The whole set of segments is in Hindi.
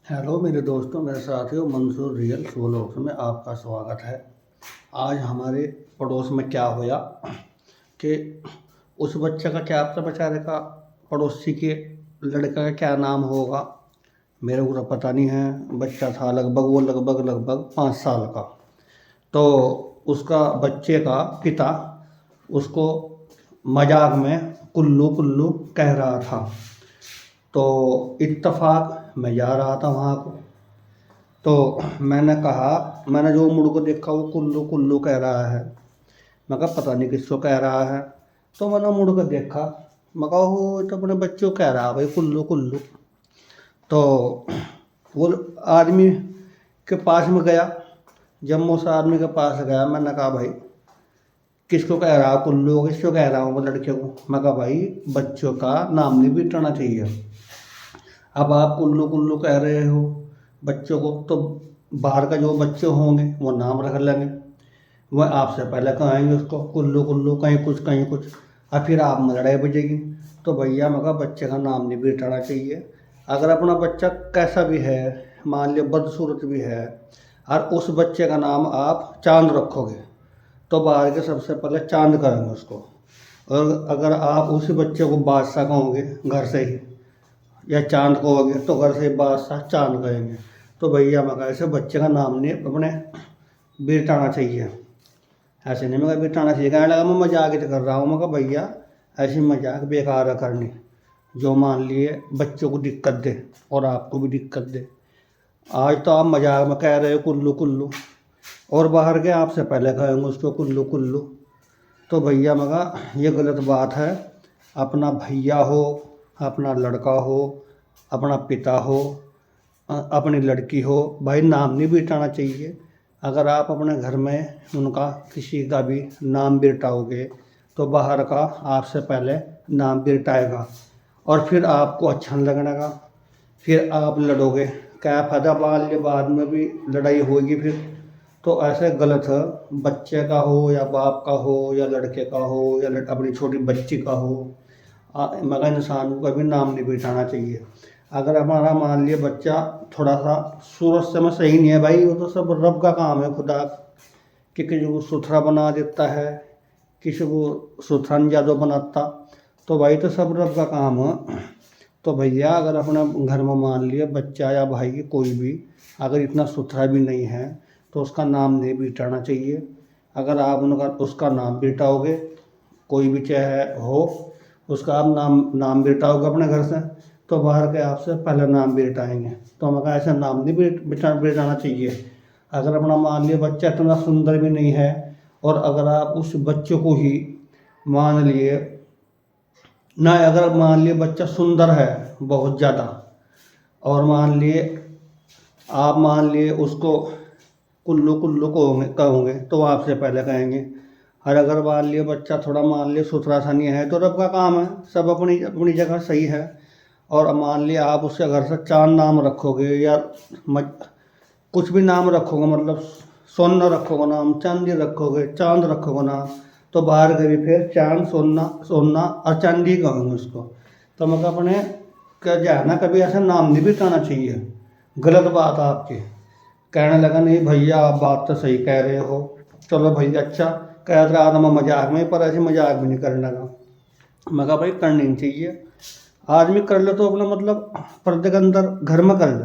हेलो मेरे दोस्तों, मेरे साथियों, मंसूर रियल व्लॉग्स में आपका स्वागत है। आज हमारे पड़ोस में क्या होया कि उस बच्चे का क्या पता, बेचारे का, पड़ोसी के लड़का का क्या नाम होगा, मेरे को तो पता नहीं है। बच्चा था लगभग 5 साल का। तो उसका बच्चे का पिता उसको मजाक में कुल्लू कुल्लू कह रहा था। तो इत्तेफाक मैं जा रहा था वहाँ को, तो मैंने जो मुड़ को देखा वो कुल्लू कुल्लू कह रहा है। मैं कहा पता नहीं किसको कह रहा है। तो मैंने मुड़ कर देखा, मैं कहा वो तो अपने बच्चों को कह रहा है भाई, कुल्लू कुल्लू। तो वो आदमी के पास में गया। जब मैं उस आदमी के पास गया, मैंने कहा भाई किसको कह रहा है कुल्लू, किसको कह रहा हूँ मैं लड़के को। मैं कहा भाई बच्चों का नाम नहीं बिठाना चाहिए। अब आप कुल्लू कुल्लू कह रहे हो बच्चों को, तो बाहर का जो बच्चे होंगे वो नाम रख लेंगे। वह आपसे पहले कहेंगे उसको कुल्लू कुल्लू, कहीं कुछ कहीं कुछ, और फिर आप में लड़ाई बजेगी। तो भैया मैं कहा बच्चे का नाम नहीं बिठाना चाहिए। अगर अपना बच्चा कैसा भी है, मान लिया बदसूरत भी है, और उस बच्चे का नाम आप चांद रखोगे तो बाहर के सबसे पहले चांद करेंगे उसको। और अगर आप उसी बच्चे को बादशाह कहोगे घर से ही, या चांद कहोगे तो घर से बादशाह चांद कहेंगे। तो भैया मैं कहा ऐसे बच्चे का नाम नहीं अपने बिरटाना चाहिए। ऐसे नहीं, मैं कहा बिरटाना चाहिए। कहने लगा मैं मजाक ही तो कर रहा हूँ। मैं कहा भैया ऐसी मजाक बेकार है करनी, जो मान लिए बच्चों को दिक्कत दे और आपको भी दिक्कत दे। आज तो आप मजाक में कह रहे हो कुल्लू कुल्लू, और बाहर के आपसे पहले कहेंगे उसको कुल्लू कुल्लू। तो भैया मैं कहा ये गलत बात है। अपना भैया हो, अपना लड़का हो, अपना पिता हो, अपनी लड़की हो, भाई नाम नहीं बिठाना चाहिए। अगर आप अपने घर में उनका किसी का भी नाम बिरटाओगे तो बाहर का आपसे पहले नाम बिरटाएगा, और फिर आपको अच्छा नहीं लगेगा। फिर आप लड़ोगे, क्या फ़ायदा, बाद में भी लड़ाई होगी फिर। तो ऐसे गलत है। बच्चे का हो या बाप का हो या लड़के का हो या अपनी छोटी बच्ची का हो, मगर इंसान को कभी नाम नहीं बिठाना चाहिए। अगर हमारा मान लिया बच्चा थोड़ा सा सूरत से में सही नहीं है, भाई वो तो सब रब का काम है, खुदा कि किसी को सुथरा बना देता है, किसी को सुथरा नहीं ज़्यादा बनाता। तो भाई तो सब रब का काम है। तो भैया अगर अपना घर में मान लिया बच्चा या भाई कोई भी अगर इतना सुथरा भी नहीं है तो उसका नाम नहीं बिठाना चाहिए। अगर आप उनका उसका नाम बिठाओगे, कोई भी चाहे हो, उसका आप नाम नाम बिठाओगे अपने घर से, तो बाहर के आपसे पहले नाम बिठाएंगे। तो हमें कहा ऐसा नाम नहीं बिठाना चाहिए। अगर अपना मान लिया बच्चा इतना सुंदर भी नहीं है, और अगर आप उस बच्चे को ही मान लिए ना, अगर मान लिए बच्चा सुंदर है बहुत ज़्यादा, और मान लिए आप मान लिए उसको कुल्लू कुल्लू कहोगे तो वो आपसे पहले कहेंगे। और अगर मान लिए बच्चा थोड़ा मान लिए सुथरा सा नहीं है तो रब का काम है, सब अपनी अपनी जगह सही है। और मान लिया आप उसके घर से चांद नाम रखोगे या कुछ भी नाम रखोगे, मतलब सोना रखोगे नाम, चांदी रखोगे, चांद रखोगे नाम, तो बाहर के भी फिर चांद सोना सोना और चांदी कहेंगे उसको। तो मतलब अपने क्या जाए ना, कभी ऐसा नाम नहीं बिठाना चाहिए। गलत बात है आपकी। कहने लगा नहीं भैया आप बात तो सही कह रहे हो। चलो भैया अच्छा कह रहा था मैं मजाक में, पर ऐसे मजाक भी नहीं करने लगा। मैं कहा भाई करनी नहीं चाहिए। आदमी कर ले तो अपना मतलब पर्दे के अंदर घर में कर ले,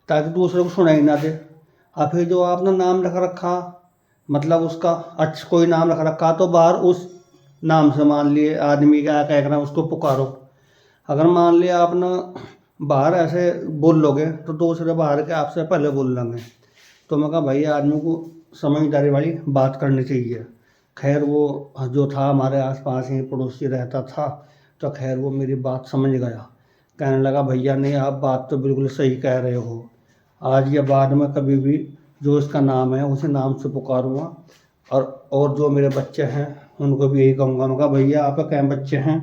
ताकि दूसरे को सुनाई ना दे। और फिर जो आपने नाम रख रखा, मतलब उसका अच्छा कोई नाम रख रखा, तो बाहर उस नाम से मान लिए आदमी क्या कह रहा है उसको पुकारो। अगर मान लिया आपने बाहर ऐसे बोल लोगे तो दूसरे बाहर के आपसे पहले बोल लेंगे। तो मैं कहा भाई आदमी को समझदारी वाली बात करनी चाहिए। खैर वो जो था हमारे आसपास ही पड़ोसी रहता था, तो खैर वो मेरी बात समझ गया। कहने लगा भैया नहीं आप बात तो बिल्कुल सही कह रहे हो, आज या बाद में कभी भी जो इसका नाम है उसी नाम से पुकारूँगा। और जो मेरे बच्चे हैं उनको भी यही कहूँगा। मैं कहा भैया आपके क्या बच्चे हैं।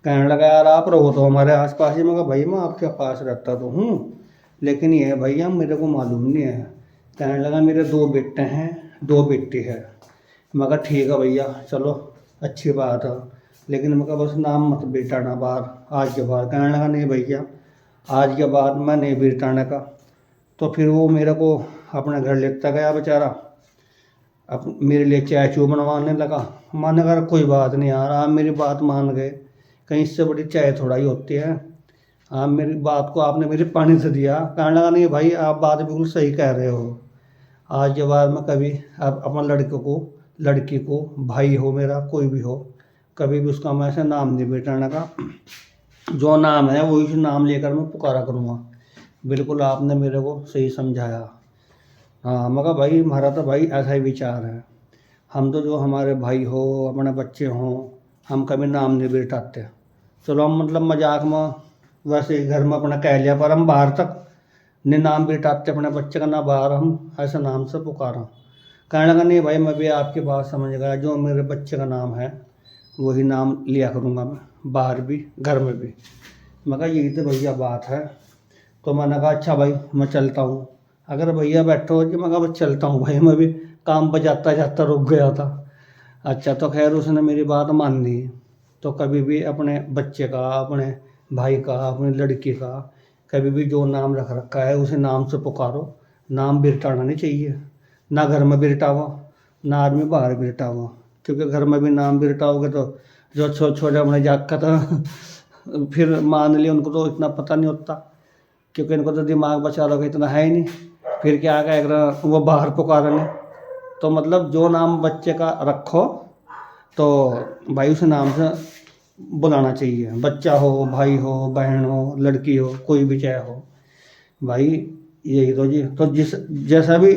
कहने लगा यार आप रहो तो हमारे आसपास ही। मैं कहा भाई मैं आपके पास रहता तो हूँ, लेकिन ये है भैया मेरे को मालूम नहीं है। कहने लगा मेरे 2 बेटे हैं, 2 बेटी है। मैं कहा ठीक है भैया चलो अच्छी बात है, लेकिन मैं कहा बस नाम मत बेटाना बाहर आज के बाद। कहने लगा नहीं भैया आज के बाद मैं नहीं बिरटाने का। तो फिर वो मेरे को अपने घर लेता गया बेचारा, अब मेरे लिए चाय चू बनवाने लगा। मैंने कहा कोई बात नहीं यार, आप मेरी बात मान गए, कहीं इससे बड़ी चाय थोड़ा ही होती है। आप मेरी बात को आपने मेरे पानी से दिया। कहने लगा नहीं भाई, आप बात बिल्कुल सही कह रहे हो। आज के बाद मैं कभी अब अपने लड़की को, भाई हो मेरा कोई भी हो, कभी भी उसका मैं ऐसे नाम नहीं बिठाने का। जो नाम है वही नाम लेकर मैं पुकारा करूँगा। बिल्कुल आपने मेरे को सही समझाया। हाँ, मगर भाई हमारा तो भाई ऐसा ही विचार है। हम तो जो हमारे भाई हो, अपने बच्चे हों, हम कभी नाम नहीं बिठाते। चलो हम मतलब मजाक में वैसे ही घर में अपना कह लिया, पर हम बाहर तक ने नाम बिठाते अपने बच्चे का, ना बाहर हम ऐसे नाम से पुकारा। कहने लगा नहीं भाई, मैं भी आपकी बात समझ गया, जो मेरे बच्चे का नाम है वही नाम लिया करूँगा मैं, बाहर भी घर में भी। मैं कहा यही तो भैया बात है। तो मैंने कहा अच्छा भाई मैं चलता हूँ। अगर भैया बैठो कि मैं कहा बस चलता हूँ भाई, मैं भी काम पर जाता जाता रुक गया था। अच्छा, तो खैर उसने मेरी बात मान ली। तो कभी भी अपने बच्चे का, अपने भाई का, अपनी लड़की का कभी भी जो नाम रख रखा है उसे नाम से पुकारो। नाम बिरटाना नहीं चाहिए, ना घर में बिरटावा, ना आदमी बाहर बिरटावा। क्योंकि घर में भी नाम बिरटाओगे तो जो छोटे अपने जाग था फिर मान लिया, उनको तो इतना पता नहीं होता, क्योंकि इनको तो दिमाग बचाने का इतना है ही नहीं। फिर क्या कहेगा वो बाहर पुकारने। तो मतलब जो नाम बच्चे का रखो तो भाई उस नाम से बुलाना चाहिए। बच्चा हो, भाई हो, बहन हो, लड़की हो, कोई भी चाहे हो भाई। यही तो जी, तो जैसा भी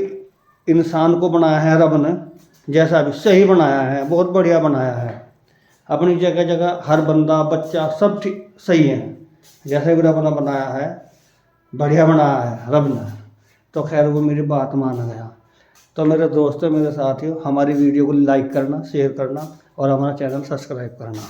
इंसान को बनाया है रब ने, जैसा भी सही बनाया है, बहुत बढ़िया बनाया है। अपनी जगह जगह हर बंदा बच्चा सब ठीक सही है। जैसे भी रब ने बनाया है, बढ़िया बनाया है रब ने। तो खैर वो मेरी बात मान गया। तो मेरे दोस्तों, मेरे साथियों, हमारी वीडियो को लाइक करना, शेयर करना और हमारा चैनल सब्सक्राइब करना।